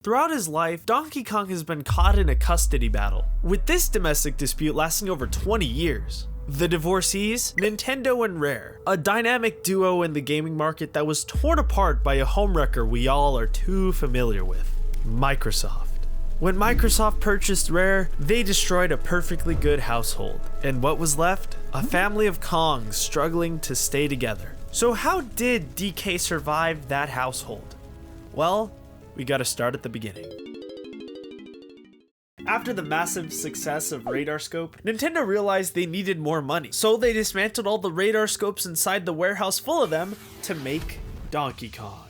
Throughout his life, Donkey Kong has been caught in a custody battle, with this domestic dispute lasting over 20 years. The divorcees, Nintendo and Rare, a dynamic duo in the gaming market that was torn apart by a homewrecker we all are too familiar with, Microsoft. When Microsoft purchased Rare, they destroyed a perfectly good household, and what was left? A family of Kongs struggling to stay together. So how did DK survive that household? Well, we gotta start at the beginning. After the massive success of Radar Scope, Nintendo realized they needed more money, so they dismantled all the radar scopes inside the warehouse full of them to make Donkey Kong.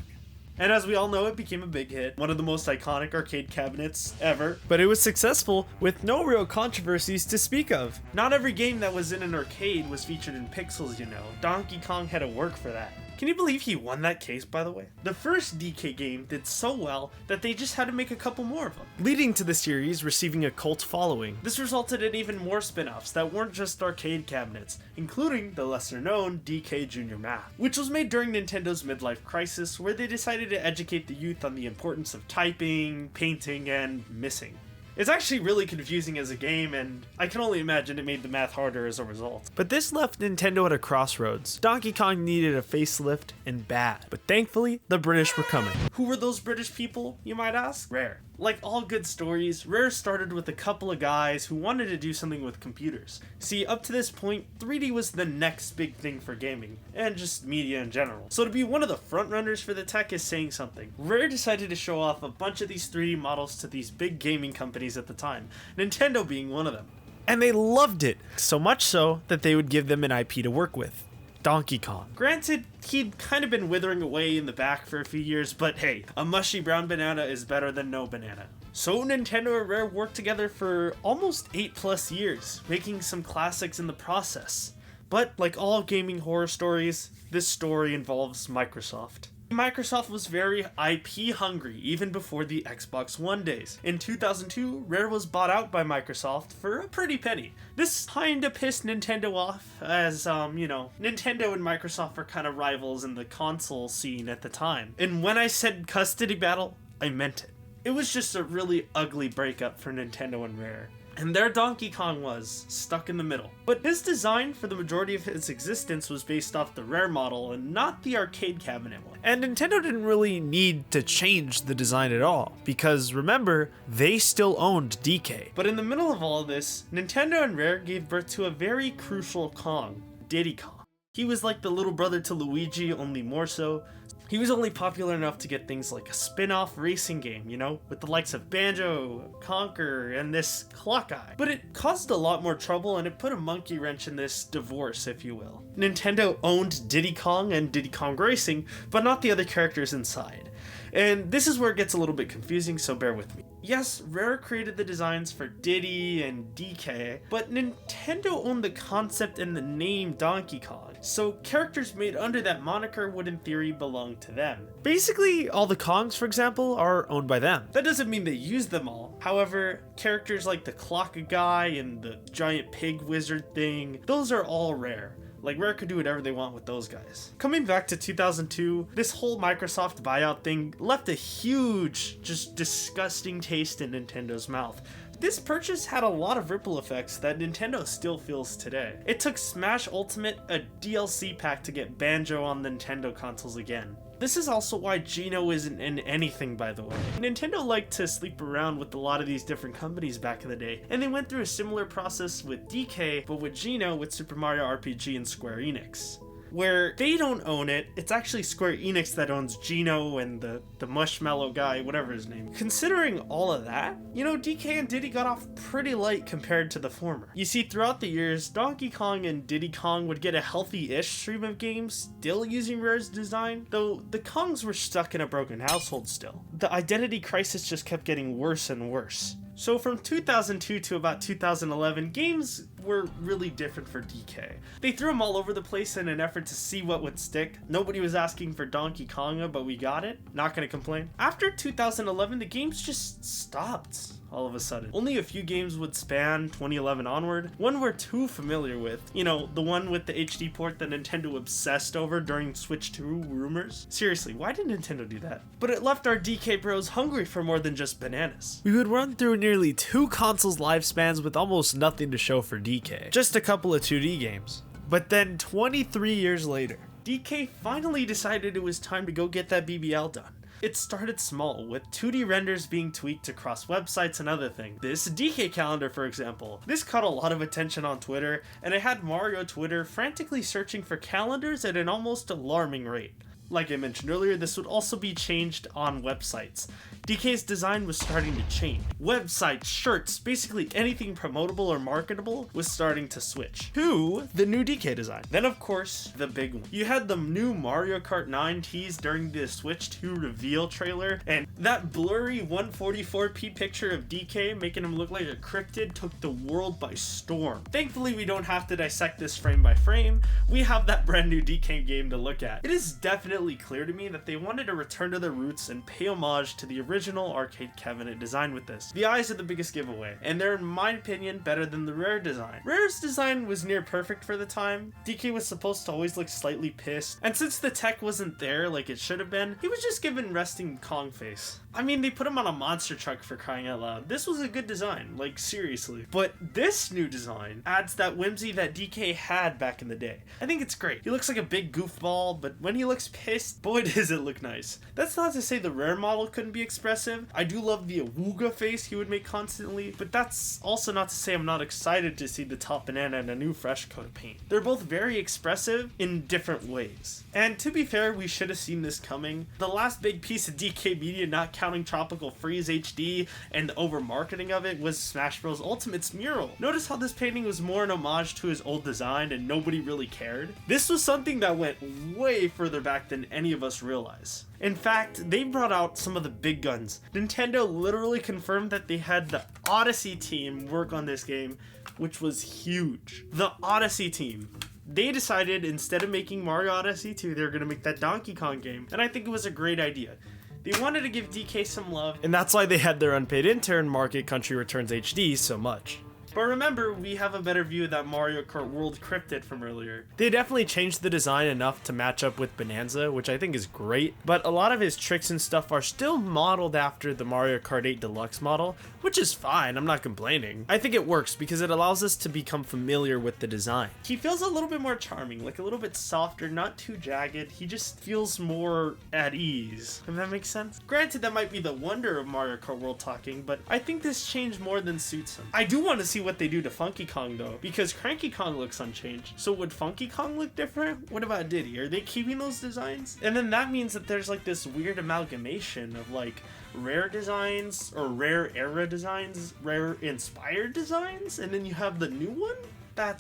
And as we all know, it became a big hit, one of the most iconic arcade cabinets ever. But it was successful with no real controversies to speak of. Not every game that was in an arcade was featured in pixels, you know. Donkey Kong had to work for that. Can you believe he won that case, by the way? The first DK game did so well that they just had to make a couple more of them, leading to the series receiving a cult following. This resulted in even more spin-offs that weren't just arcade cabinets, including the lesser-known DK Junior Math, which was made during Nintendo's midlife crisis, where they decided to educate the youth on the importance of typing, painting, and missing. It's actually really confusing as a game, and I can only imagine it made the math harder as a result. But this left Nintendo at a crossroads. Donkey Kong needed a facelift, and bad. But thankfully, the British were coming. Who were those British people, you might ask? Rare. Like all good stories, Rare started with a couple of guys who wanted to do something with computers. See, up to this point, 3D was the next big thing for gaming, and just media in general. So to be one of the frontrunners for the tech is saying something. Rare decided to show off a bunch of these 3D models to these big gaming companies at the time, Nintendo being one of them. And they loved it, so much so that they would give them an IP to work with. Donkey Kong. Granted, he'd kind of been withering away in the back for a few years, but hey, a mushy brown banana is better than no banana. So Nintendo and Rare worked together for almost 8+ years, making some classics in the process. But like all gaming horror stories, this story involves Microsoft. Microsoft was very IP hungry even before the Xbox One days. In 2002, Rare was bought out by Microsoft for a pretty penny. This kinda pissed Nintendo off, as, Nintendo and Microsoft were kind of rivals in the console scene at the time. And when I said custody battle, I meant it. It was just a really ugly breakup for Nintendo and Rare. And there Donkey Kong was, stuck in the middle. But his design for the majority of its existence was based off the Rare model and not the arcade cabinet one. And Nintendo didn't really need to change the design at all, because remember, they still owned DK. But in the middle of all of this, Nintendo and Rare gave birth to a very crucial Kong, Diddy Kong. He was like the little brother to Luigi, only more so. He was only popular enough to get things like a spin-off racing game, you know, with the likes of Banjo, Conker, and this Clock Eye. But it caused a lot more trouble, and it put a monkey wrench in this divorce, if you will. Nintendo owned Diddy Kong and Diddy Kong Racing, but not the other characters inside. And this is where it gets a little bit confusing, so bear with me. Yes, Rare created the designs for Diddy and DK, but Nintendo owned the concept and the name Donkey Kong, so characters made under that moniker would in theory belong to them. Basically, all the Kongs, for example, are owned by them. That doesn't mean they use them all. However, characters like the Clock Guy and the giant pig wizard thing, those are all Rare. Like, Rare could do whatever they want with those guys. Coming back to 2002, this whole Microsoft buyout thing left a huge, just disgusting taste in Nintendo's mouth. This purchase had a lot of ripple effects that Nintendo still feels today. It took Smash Ultimate, a DLC pack, to get Banjo on Nintendo consoles again. This is also why Geno isn't in anything, by the way. Nintendo liked to sleep around with a lot of these different companies back in the day, and they went through a similar process with DK, but with Geno with Super Mario RPG and Square Enix, where they don't own it. It's actually Square Enix that owns Geno and the Mushmallow guy, whatever his name. Considering all of that, you know, DK and Diddy got off pretty light compared to the former. You see, throughout the years, Donkey Kong and Diddy Kong would get a healthy-ish stream of games, still using Rare's design, though the Kongs were stuck in a broken household still. The identity crisis just kept getting worse and worse. So from 2002 to about 2011, games were really different for DK. They threw them all over the place in an effort to see what would stick. Nobody was asking for Donkey Konga, but we got it. Not gonna complain. After 2011, the games just stopped. all of a sudden. Only a few games would span 2011 onward. One we're too familiar with, you know, the one with the HD port that Nintendo obsessed over during Switch 2 rumors. Seriously, why did Nintendo do that? But it left our DK bros hungry for more than just bananas. We would run through nearly 2 consoles lifespans with almost nothing to show for DK. Just a couple of 2D games. But then 23 years later, DK finally decided it was time to go get that BBL done. It started small, with 2D renders being tweaked across websites and other things. This DK calendar, for example. This caught a lot of attention on Twitter, and it had Mario Twitter frantically searching for calendars at an almost alarming rate. Like I mentioned earlier, this would also be changed on websites. DK's design was starting to change. Websites, shirts, basically anything promotable or marketable was starting to switch to the new DK design. Then of course, the big one. You had the new Mario Kart 9 tease during the Switch 2 reveal trailer, and that blurry 144p picture of DK making him look like a cryptid took the world by storm. Thankfully, we don't have to dissect this frame by frame. We have that brand new DK game to look at. It is definitely clear to me that they wanted to return to their roots and pay homage to the original arcade cabinet design with this. The eyes are the biggest giveaway, and they're in my opinion better than the Rare design. Rare's design was near perfect for the time. DK was supposed to always look slightly pissed, and since the tech wasn't there like it should have been, he was just given resting Kong face. I mean, they put him on a monster truck for crying out loud. This was a good design, like seriously. But this new design adds that whimsy that DK had back in the day. I think it's great. He looks like a big goofball, but when he looks pissed, boy does it look nice. That's not to say the Rare model couldn't be expressive. I do love the awooga face he would make constantly, but that's also not to say I'm not excited to see the top banana and a new fresh coat of paint. They're both very expressive in different ways. And to be fair, we should have seen this coming. The last big piece of DK media, not counting Tropical Freeze HD and the over marketing of it, was Smash Bros. Ultimate's mural. Notice how this painting was more an homage to his old design and nobody really cared? This was something that went way further back than any of us realize. In fact, they brought out some of the big guns. Nintendo literally confirmed that they had the Odyssey team work on this game, which was huge. The Odyssey team. They decided instead of making Mario Odyssey 2, they were going to make that Donkey Kong game, and I think it was a great idea. They wanted to give DK some love, and that's why they had their unpaid intern market Country Returns HD so much. But remember, we have a better view of that Mario Kart World cryptid from earlier. They definitely changed the design enough to match up with Bonanza, which I think is great, but a lot of his tricks and stuff are still modeled after the Mario Kart 8 Deluxe model, which is fine, I'm not complaining. I think it works because it allows us to become familiar with the design. He feels a little bit more charming, like a little bit softer, not too jagged. He just feels more at ease, if that makes sense. Granted, that might be the wonder of Mario Kart World talking, but I think this change more than suits him. I do want to see what they do to Funky Kong though, because Cranky Kong looks unchanged. So would Funky Kong look different? What about Diddy? Are they keeping those designs? And then that means that there's like this weird amalgamation of like Rare designs or Rare era designs, Rare inspired designs, and then you have the new one? I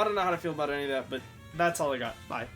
don't know how to feel about any of that, but that's all I got. Bye.